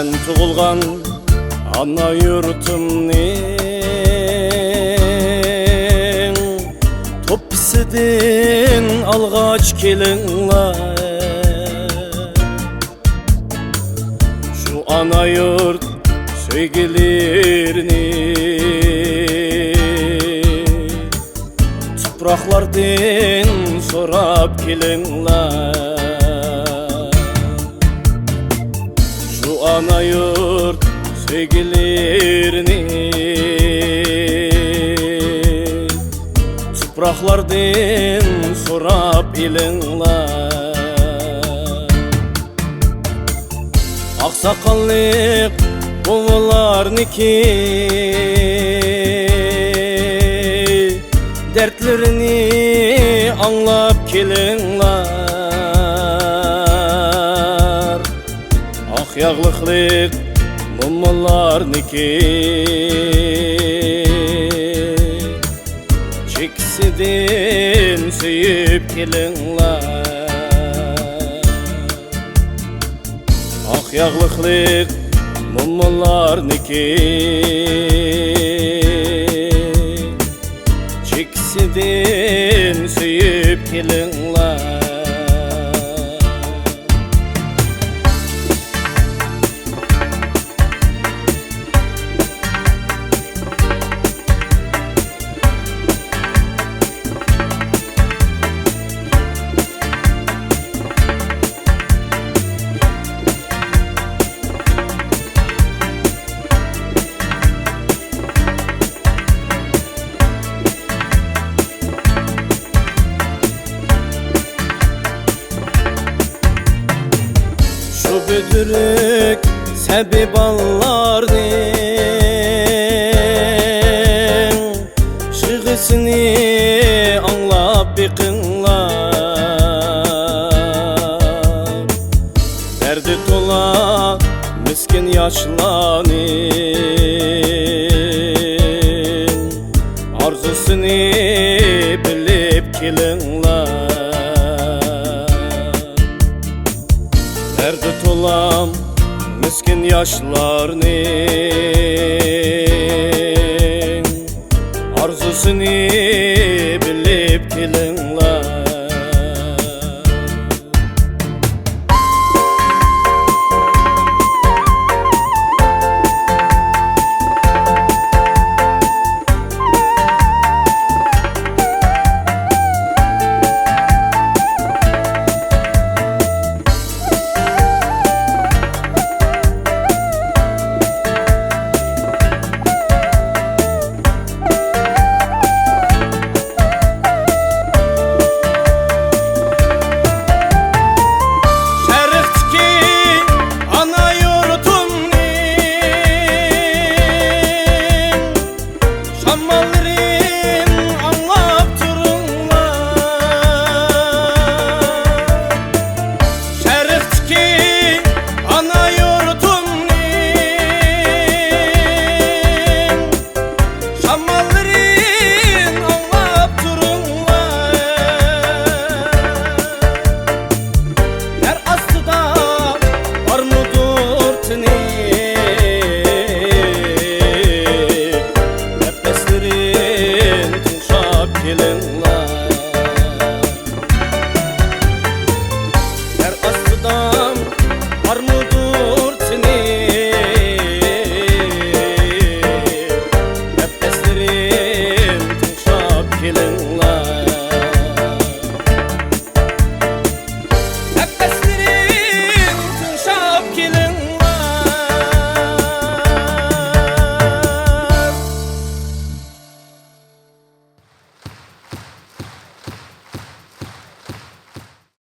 Sen tuğulgan ana yurtumning to'ppisidin alg'och kelinglar. Şu ana yurt sevgilerini tuproqlardan so'rab kelinglar. Şu ana yurt sevgilerini tuproqlardan so'rab kelinglar. Oqsoqollik ovalarniki dertlerini anlap kelinglar. Ak yağlıqlık mumlarniki çeksidin suyup kelinglar. Ak yağlıqlık mumlarniki çeksidin suyup kelinglar. Şu büdürük sebi ballarning şığısını anlap biqinglar. Derdi tola miskin yaşlarning arzusunu bilip kelinglar. Derdi tolam miskin yaşlarning arzusunu bilip kelinglar.